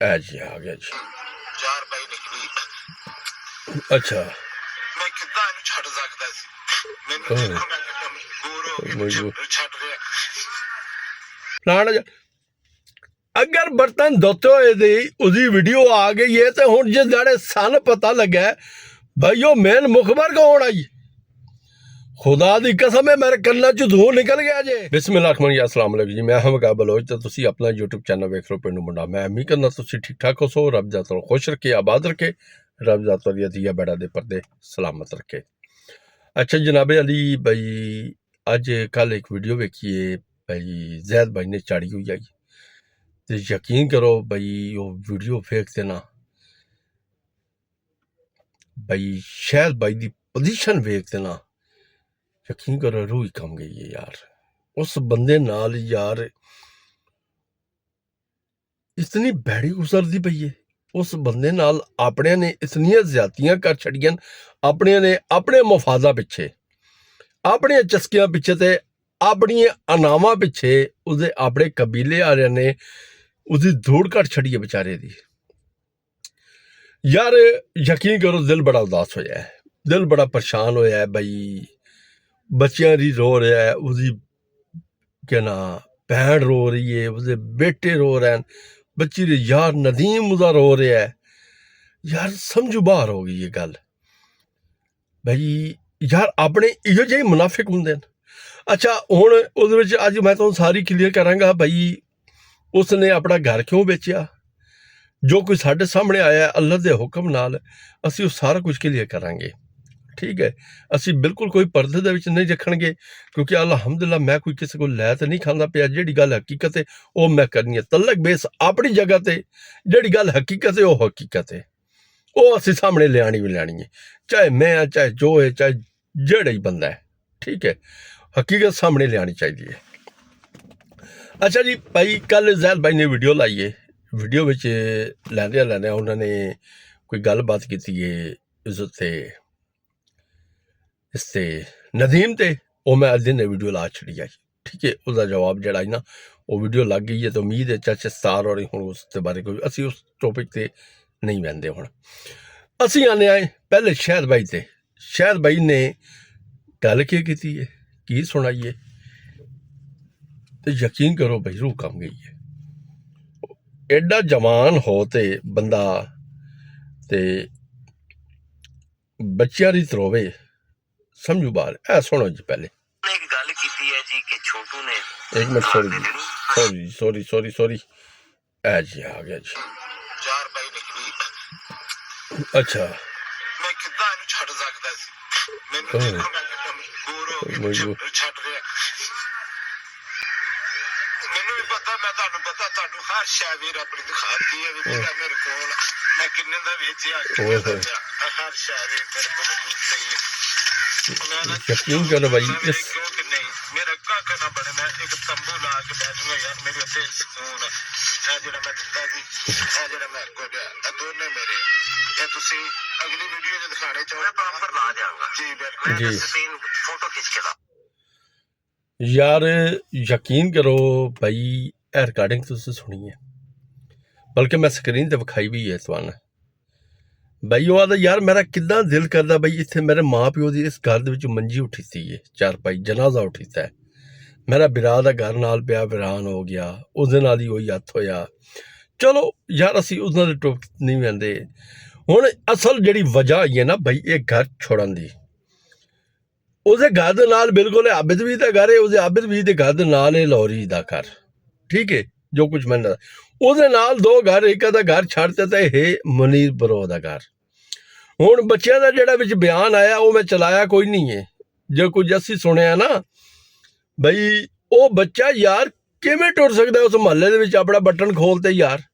जी आ गया जी। 4 ਬਾਈ ਨਿਕਲੀ। अच्छा ਮੈਂ ਕਿੱਦਾਂ ਇਹਨੂੰ ਛੱਡ ਸਕਦਾ ਸੀ? ਮੈਨੂੰ हाँ, ਦੇਖੋ ਮੈਂ ਕਿੰਨਾ ਮਜਬੂਰ ਹੋ ਕੇ मजबूर ਛੱਡ ਰਿਹਾ। फलाना जा- अगर बर्तन धोते हुए दी उसकी वीडियो आ गई है तो हुण जिस जाड़े सन पता लगा भाई वो मेन मुखबर कौन आई? खुदा दी कसम है मेरे कन्ना चो धूं निकल गया जे। बिस्मिल्लाह अस्सलाम वालेकुम जी, मैं हम बलोच तो तुसी अपना यूट्यूब चैनल वेख रहे हो पिंडू मुंडा। मैं उम्मीद करना तुसी ठीक ठाक हो सो, रब जातो खुश रखे, आबाद रखे, रब जातो दिया बेड़ा दे पर्दे सलामत रखे। अच्छा जनाबे अली भाई, अज कल एक वीडियो वेखिए भाई, जैद भाई ने चाड़ी हुई आई तो यकीन करो भाई वो वीडियो वेखते ना भाई, शायद भाई दी पोजीशन वेखते ना यकीन करो रूह ही कम गई है यार। उस बंदे नाल यार इतनी भैड़ी गुजरती पई है। उस बंदे नाल अपने ने इतनियां ज्यादतियां कर छड़ियां, अपने ने अपने मफादा पिछे, अपने चस्कियां पिछे ते अपनी अनावां पिछे उसदे अपने कबीले वाले ने उसकी धूड़ कट छड़ी है बेचारे दी। यार यकीन करो दिल बड़ा उदास होया है, दिल बड़ा परेशान होया है भाई। बच्चियां दी रो रहा है, उसकी क्या ना भैन रो रही है, उसके बेटे रो रहे हैं, बच्ची दे यार नदीम उसदा रो रहा है। यार समझो बाहर हो गई ये गल भाई। यार अपने इहो ਜਿਹੇ मुनाफिक हुंदे ने। अच्छा हुण उहदे विच अज मैं तुहानूं सारी क्लीयर करांगा भाई, उसने अपना घर क्यों बेचिया। जो कुछ साडे सामने आया अल्लाह दे हुक्म नाल असीं वो सारा कुछ क्लीयर करांगे, ठीक है। असीं बिल्कुल कोई पर्दे दे विच नहीं रखणगे, क्योंकि अलहमदुलिल्लाह मैं कोई किसी को लै तो नहीं खांदा पिया। जिहड़ी गल हकीकत है वो मैं करनी है। तलक बेस अपनी जगह ते, जिहड़ी गल हकीकत है वो हकीकत है, वो असीं सामने लियानी भी लियानी है, चाहे मैं आ, चाहे जो है, चाहे जेड़ा ही बंदा है, ठीक है। हकीकत सामने लियानी चाहिए है। अच्छा जी भाई, कल जैद भाई ने वीडियो लाई है, वीडियो विच लैंदियां उन्होंने कोई गलबात की है इससे नदीम ते, वो मैं अज दिन वीडियो ला छड़ी आई, ठीक है। उसका जवाब जड़ा ना वो वीडियो लग गई है, तो उम्मीद है चाचे स्टार और हुण उस बारे कोई असीं उस टॉपिक ते नहीं बहते। हुण असीं आने आए पहले शहद भाई ते। शहद भाई ने गल की है, की सुनाई है, तो यकीन करो भाई रूह कम गई है। एडा जवान हो ते बंदा ते बच्चियां दी तरोवे समझो बाहर। ऐ सुनो जी पहले एक गल कीती है जी कि छोटू ने एक मिनट, सॉरी ऐ जी आ गया जी। 4 ਬਾਈ ਨਿਕਲੀ। अच्छा ਮੈਂ ਕਿੱਦਾਂ ਇਹਨੂੰ ਛੱਡ ਸਕਦਾ ਸੀ? ਮੈਨੂੰ हाँ, ਦੇਖੋ ਮੈਂ ਕਿੰਨਾ ਮਜਬੂਰ ਹੋ ਕੇ मजबूर ਛੱਡ ਰਿਹਾ। ਮੈਨੂੰ ਵੀ ਪਤਾ, ਮੈਂ ਤੁਹਾਨੂੰ ਪਤਾ, ਤੁਹਾਨੂੰ ਹਰ ਸ਼ੈ ਵੀਰ ਆਪਣੀ ਦਿਖਾਤੀ ਹੈ ਵੀ ਜਿਹੜਾ ਮੇਰੇ ਕੋਲ ਮੈਂ ਕਿੰਨੇ ਦਾ ਵੇਚਿਆ, ਕਿੰਨੇ ਦਾ ਲਿਆ, ਹਰ ਸ਼ੈ ਵੀਰ ਮੇਰੇ ਕੋਲ ਮੌਜੂਦ ਪਈ ਹੈ। ਮੈਂ ਨਾ यकीन करो भाई इस ਕਿਉਂ ਕਿ ਨਹੀਂ ਮੇਰਾ ਕੱਖ ਨਾ ਬਣੇ, ਮੈਂ ਇੱਕ ਤੰਬੂ ਲਾ ਕੇ ਬੈਠ ਜਾਊਂਗਾ ਯਾਰ, ਮੇਰੇ ਉੱਤੇ ਸਕੂਨ ਹੈ। ਇਹ ਜਿਹੜਾ ਮੈਂ ਦਿੱਤਾ ਜੀ, ਇਹ ਜਿਹੜਾ ਮੈਂ ਗੋਡਿਆ, ਇਹ ਦੋਨੇ ਮੇਰੇ, ਇਹ ਤੁਸੀਂ ਅਗਲੀ ਵੀਡੀਓ 'ਚ ਦਿਖਾਣੇ ਚਾਹੋ ਮੈਂ ਪ੍ਰੋਪਰ ਲਾ ਦਿਆਂਗਾ ਜੀ। ਬਿਲਕੁਲ जी ਸਕਰੀਨ ਫੋਟੋ ਖਿੱਚ ਕੇ ਲਾ। यार यकीन करो भाई, ए रिकॉर्डिंग तुसीं सुनी है, बल्कि मैं स्क्रीन ते विखाई भी है तुहानूं भाई। वो आदा यार मेरा कितना दिल करदा भाई, इत्थे मेरे माँ प्यो दी इस घर दे विच मंजी उठी सी है, चारपाई जनाजा उठी ता है। मेरा बिरा दा घर नाल पिया वीरान हो गया, उसदे नाल ही वही हत्थ होया। चलो यार असीं उस नाल टॉपिक नहीं वैंदे। हुण असल जिहड़ी वजह आई है ना भाई ये घर छोड़न दी, उसदे घर दे नाल बिल्कुल आबिद भी दा घर है, उसदे आबिद भी दे घर दे नाल है लौरी दा घर, ठीक है। जो कुछ मैंने उसदे नाल दो घर, एक दा घर छड्ड ते है मुनीर बरो दा घर। हुण बच्चियां दा जिहड़ा विच बयान आया वो मैं चलाया कोई नहीं है, जो कुछ असीं सुनिया ना भाई, वो बच्चा यार किवें टुर सकदा उस महल्ले दे विच अपना बटन खोलते यार।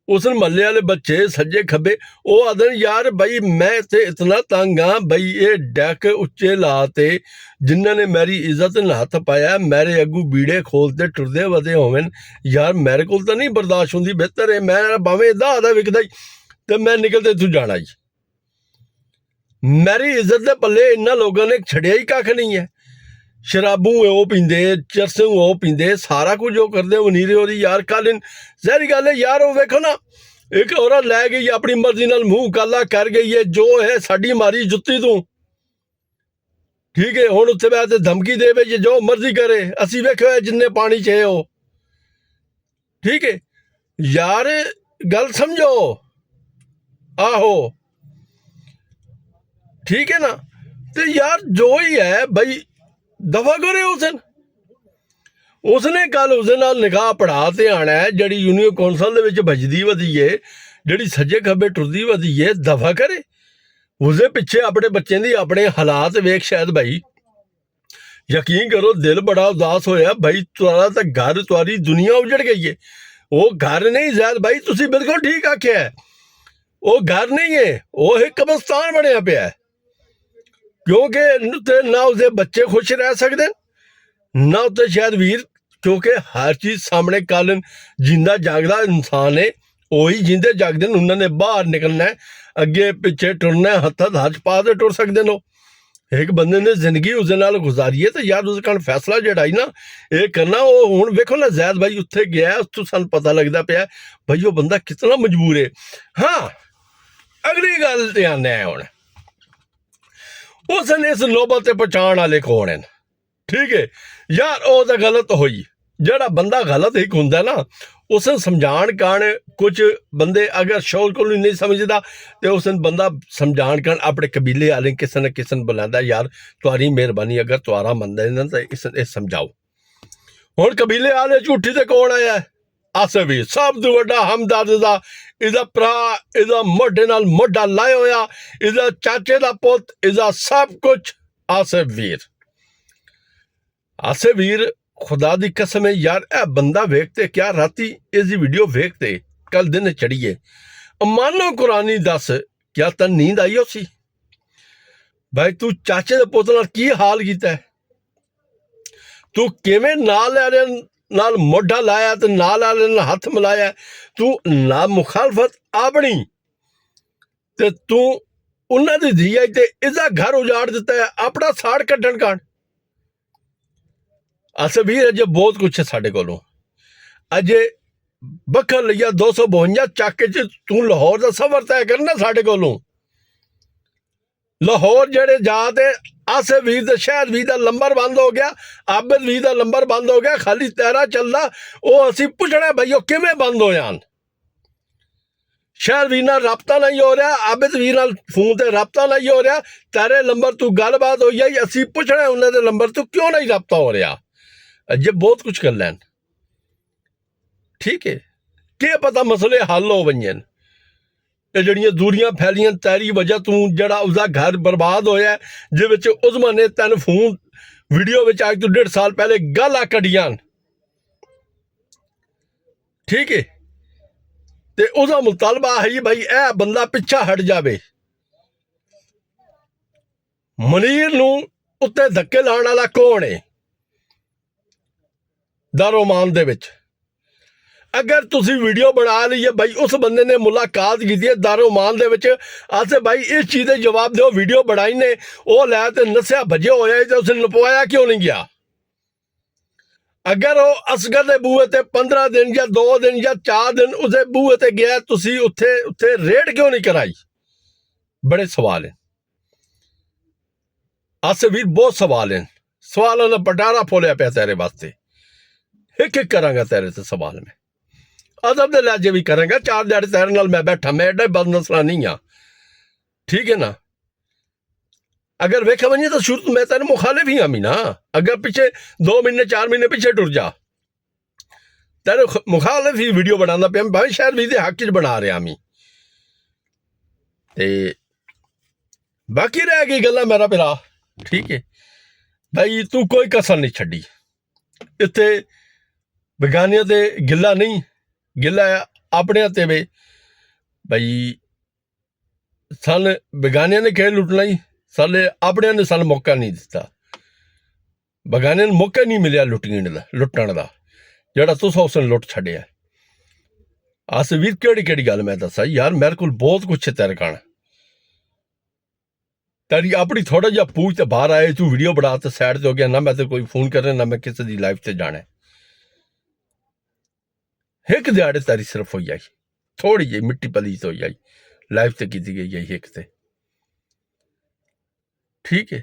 उस महल्ले वाले बच्चे सज्जे खब्बे वो आदन यार भाई मैं इत्थे इतना तंग हाँ भाई, ये डैक उच्चे लाते जिन्होंने मेरी इज्जत न हथ पाया, मेरे अगू बीड़े खोलते टुरदे वदे होवन यार, मेरे को तो नहीं बर्दाश्त होंदी। बेहतर है मैं भावें इदा आधा विकदा ही तो मैं निकलते इत्थों जाना ही। मेरी इज्जत के पल्ले इन्होंने लोगों ने छड़िया ही कख नहीं है। शराबू वो पींदे, चरसों वो पींदे, सारा कुछ जो करते वनीरे ओदी यार। कल जहरी गल है यार, वो वेखो ना, एक औरत लै गई अपनी मर्जी नाल मूँह काला कर गई है, जो है साडी मारी जुत्ती तू, ठीक है। हुण उत्थे बैठ धमकी दे जे जो मर्जी करे, असी वेखो जिन्ने पानी च है वो, ठीक है यार, गल समझो। आहो ठीक है ना, तो यार जो ही है भाई दफा करे उसने कल उसदे नाल निकाह पढ़ा ते आना है, जड़ी यूनियन कौंसल दे विच भजदी वधी है, जड़ी सज्जे खब्बे टुरदी वधी है, दफा करे। उसदे पिछे अपने बच्चें दी अपने हालात वेख, शायद भाई यकीन करो दिल बड़ा उदास होया भाई। तुहारा तो घर, तुहारी दुनिया उजड़ गई है। वो घर नहीं जैद भाई, तुसी बिल्कुल ठीक आख्या है, वो घर नहीं है, वो एक कब्रिस्तान बनया पिया है। क्योंकि ना उसके बच्चे खुश रह सकते, ना उत्ते शायद वीर, क्योंकि हर चीज सामने कल जिंदा जागदा इंसान है, वही जिंदे जागदे उन्होंने बाहर निकलना है, अगे पिछे टुरना है, हथ पा के टुर सकते हो। एक बंदे ने जिंदगी उसदे नाल गुजारी है, तो यार उसका फैसला जड़ा ना ये करना, वो हुण वेखो ना जैद भाई उत्थे गया, उत्थों सानूं पता लगता पिया भाई वो बंदा कितना मजबूर है। हाँ अगली गल ते आने हैं हुण, उसने इस नौबत ते पहुंचाण वाले कौन है, ठीक है यार। वो तो गलत होई, जड़ा बंदा गलत ही हुंदा ना, उसे समझाण काण कुछ बंदे अगर शौक को नहीं समझदा, तो उस बंदा समझाण काण अपने कबीले वाले किसी न किसी ने बुलांदा, यार तुहारी मेहरबानी, अगर तुहारा मंदा ना तो इस समझाओ। हुण कबीले वाले झूठी ते कौन आया है? आसिफ वीर, सब तो वड्डा हमदर्द दा, इहदा भरा, इहदा मोढे नाल मोढा लाया होया, इहदा चाचे दा पुत, इहदा सब कुछ आसिफ वीर। आसिफ वीर खुदा दी कसम है यार, ए बंदा वेखते क्या राती इसकी वीडियो वेखते, कल दिन चढ़िए मानो कुरानी दस, क्या तन नींद आई उसी भाई? तू चाचे दे पुत नाल की हाल कीता है? तू किवें नाल मोढा लाया ते नाल वाले नाल हथ मिलाया? तू ना मुखालफत अपनी ते तू उन्हां दी धी आई ते इसदा घर उजाड़ दिता है, अपना साड़ कड्ढण काण। आसिफ वीर अजे बहुत कुछ है साडे कोलों, अजे बखर लिया 252 चक च तू लाहौर का सफर तय करना साडे कोलों। लाहौर जेड़े जाते आसिफ वीर दे शहर वीर दा लंबर बंद हो गया, आबिद वीर दा लंबर बंद हो गया, खाली तेरा चलदा। वो असी पुछना भाई किवें बंद हो जान? शहर वीर नाल राबता नहीं हो रहा, आबिद वीर नाल फोन ते राबता नहीं हो रहा, तेरे लंबर तू गलबात हो जाए, असी पुछना उन्होंने लंबर तू क्यों नहीं राबता हो रहा? अजे बहुत कुछ कर लैन, ठीक है क्या पता मसले हल हो वंजन। ये जड़ियां दूरियां फैलियां तेरी वजह तू, जड़ा उसका घर बर्बाद होया, जिस उजमा ने तेन फोन वीडियो में आज तो 1.5 साल पहले गल कढ़ियां, ठीक है। ते उसका मुतालबा है भाई ए बंदा पिछा हट जाए। मनीर नूं उत्ते धक्के लाने वाला कौन है? दारोमान दे विच अगर तुसी वीडियो बना ली है भाई, उस बंदे ने मुलाकात की है दारोमान दे विच, आसे भाई इस चीज़ का जवाब दो, वीडियो बनाई ने वो लै ते नस्या भजे होया तो उसे लपवाया क्यों नहीं गया? अगर वो असगर दे बूहे ते 15 दिन या 2 दिन या 4 दिन उसे बूहे ते गया, तुसी उत्थे उत्थे रेड क्यों नहीं कराई? बड़े सवाल हैं आसिफ वीर, बहुत सवाल हैं। सवालों ने पटारा फोलिया पे तेरे वास्ते, एक एक करांगा तेरे से सवाल में, अदब दे लहजे भी करेंगे। 4 दिहाड़े तेरे नाल मैं बैठा, मैं एडा बदनसला नहीं हाँ, ठीक है ना। अगर वेखा वजे तो शुरू मैं तेरे मुखालिफ ही आमी ना, अगर पिछे 2 महीने 4 महीने पिछे टुर जा, तेरे मुखालिफ ही वीडियो बनाना पे भाई, शायद भी हक च बना रहा मी। ते बाकी रह गई गल्ला मेरा भरा, ठीक है भाई, तू कोई कसर नहीं छड़ी इत्थे, बेगानिया ते गिला नहीं, गिला अपने ते वे भाई। सन बेगानिया ने कहे लुटना ही, साले अपने ने सन मौका नहीं दिता, बेगानिया ने मौका नहीं मिलिया लुटण का, जड़ा तुस उसने लुट छड़िया। आसिफ वीर केड़ी केड़ी गल मैं दसा यार, मेरे को बहुत कुछ है तेरे कान, तेरी अपनी थोड़ा जा पूछ तो बाहर आए तू वीडियो बना तो साइड से हो गया ना मैं तो कोई फोन कर रहा ना मैं किसी की लाइफ से जाना एक दिहाड़े तेरी सिर्फ हो जाई थोड़ी जी मिट्टी पलीस हो जाई लाइफ से की गई एक से ठीक है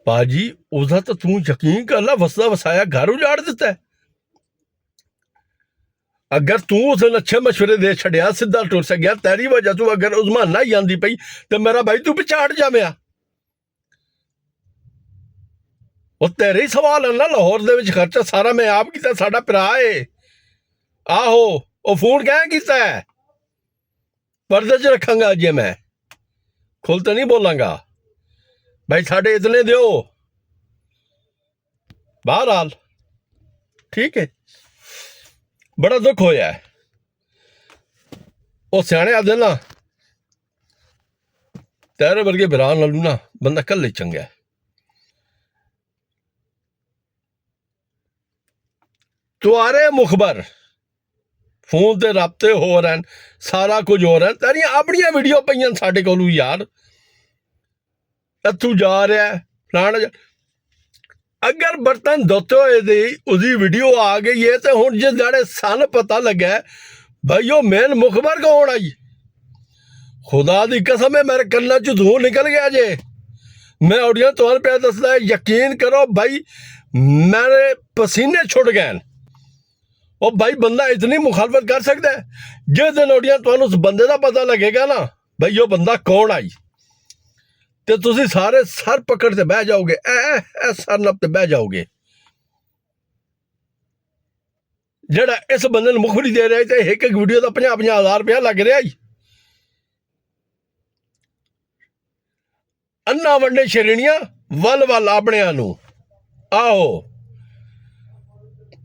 पाजी उसका तो तू यकीन कर ला वसदा वसाया घर उजाड़ दिता है अगर तू उस दिन अच्छे मशवरे दे छड़िया सीधा टुर सकिया तेरी वजह तू अगर उजमान ही आंदी पई तो मेरा भाई तू पिछा हट जाविया वो तेरे ही सवाल है ना लाहौर दे विच खर्चा सारा मैं आप कीता साडा भरा है आहो वो फोन कह कीता है पर्दे च रखांगा अजे मैं खुल तो नहीं बोलांगा भाई साढ़े इतने दो बहरहाल ठीक है बड़ा दुख होया है वो सियाने आदे ना तेरे वर्गे बिरा नालू ना बंदा कल ही चंगा है तुआरे मुखबर फोन ते राबते हो रहे हैं सारा कुछ हो रहा है तेरिया अपनिया वीडियो पईयां साडे कोलू यार तू जा रहा है फलाना अगर बर्तन धोते हुए दी उसकी वीडियो आ गई है तो हुण जिस दाड़े सन पता लगा भाई वो मेन मुखबर कौन आई खुदा दी कसम है मेरे कन्ना चो धूं निकल गया जे मैं ऑडियो तुहानू पे दसदा यकीन करो भाई मेरे पसीने छुट गए और भाई बंदा इतनी मुखालफत कर सकता है जिस दिन ऑडियो तुहानू उस बंदे का पता लगेगा ना भाई वो बंदा कौन आई तो तुसी सारे सर पकड़ के बह जाओगे ए सर नप ते बह जाओगे जेड़ा इस बंदे ने मुखबरी दे रहा है एक वीडियो का 50,000 रुपया लग रहा है अन्ना वंडे श्रेणियां वल वल अपने आओ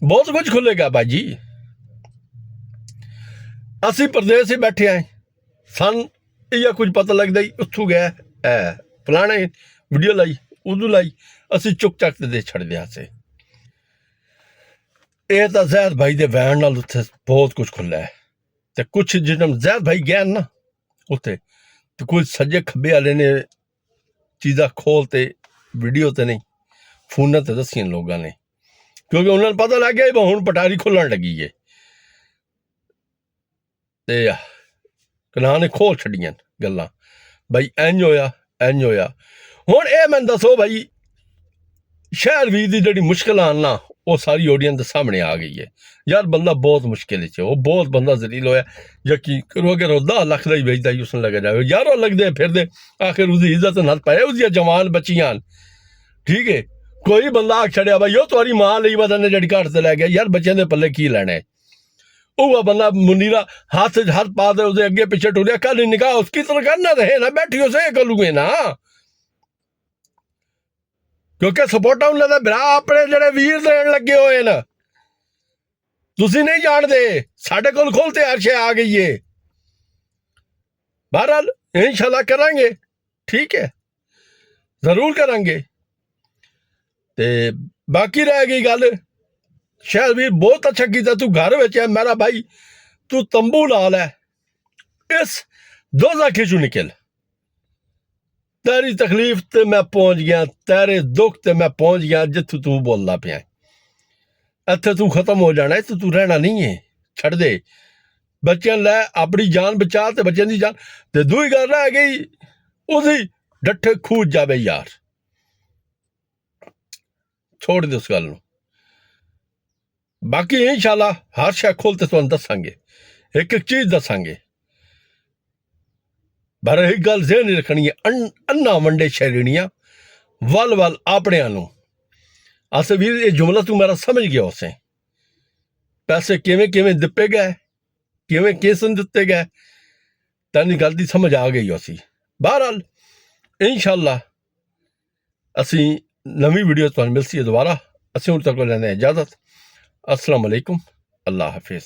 बहुत कुछ खुलेगा भाजी असी प्रदेश ही बैठे आए सन या कुछ पता लगता ही उथू गया फलाने वीडियो लाई उदू लाई असी चुक चक दे छड़ दिया से ये तो जैद भाई दे वैन नाल उत्थे बहुत कुछ खुला है ते कुछ जिन्हें जैद भाई गया ना उत्थे तो कोई सज्जे खब्बे वाले ने चीज़ा खोलते वीडियो ते नहीं फोन ते दसियां लोगों ने क्योंकि उन्होंने पता लग गया हुण पटारी खुलन लगी है ते कनां ने खोल छड़ियां गल्लां भाई इंज होया हुण ये मैं दसो भाई शहर वीर दी जिहड़ी मुश्किल आन ना वो सारी ऑडियंस के सामने आ गई है यार बंदा बहुत मुश्किल च वो बहुत बंदा जलील होया यकीन करो अगर वो 10 लाख का ही बेचता ही उसने लगा जाए यार वो लगते फिरदे आखिर उसकी इज्जत नत पाए उसकी जवान बचियां ठीक है कोई बंदा आख छड़िया भाई वो तुम्हारी मां ली पता ने जड़ी घाट से लै गया यार बच्चों के पल्ले की लैना है वो बंदा मुनीरा हाथ पा दे उसके अगे पिछे टुरिया कल निकाह उसकी तरह करना रहे ना बैठी उसे करूंगे ना क्योंकि सपोर्टा उन्होंने बिरा अपने जड़े वीर देन लगे हुए न तुसी नहीं जानते साढ़े कोल खोलते हर शे आ गई है बहरहाल इंशाल्लाह करांगे ठीक है जरूर करांगे ते बाकी रह गई गल शहरवीर बहुत अच्छा किया तू घर में है मेरा भाई तू तंबू ला लै इस दोज़ख चू निकल तेरी तकलीफ ते मैं पहुंच गया तेरे दुख ते मैं पहुंच गया जिथू तू बोलता पिया इत्थे तू खत्म हो जाना तो तू रहना नहीं है छड़ दे बच्चों लै अपनी जान बचा ते बच्चों की जान ते दूई गल रह गई उसी डट्ठे खूज जावे यार छोड़ दे उस गल नूं बाकी इंशाल्लाह हर शै खोल ते तुहानूं दसांगे एक चीज़ दसांगे पर एक गल ज़हन रखनी है अन्ना वंडे शैरनियां वल वल अपने अस वीर ये जुमला तू मेरा समझ गया उसे पैसे किवें किवें दिते गए किवें केसन दिते गए तेन गल की समझ आ गई उसी बहरहाल इंशाल्लाह असी नवी वीडियो तुहानूं मिलसी है दोबारा असीं हुण तक लैंदे इजाजत अस्सलाम वालेकुम अल्लाह हाफिज़।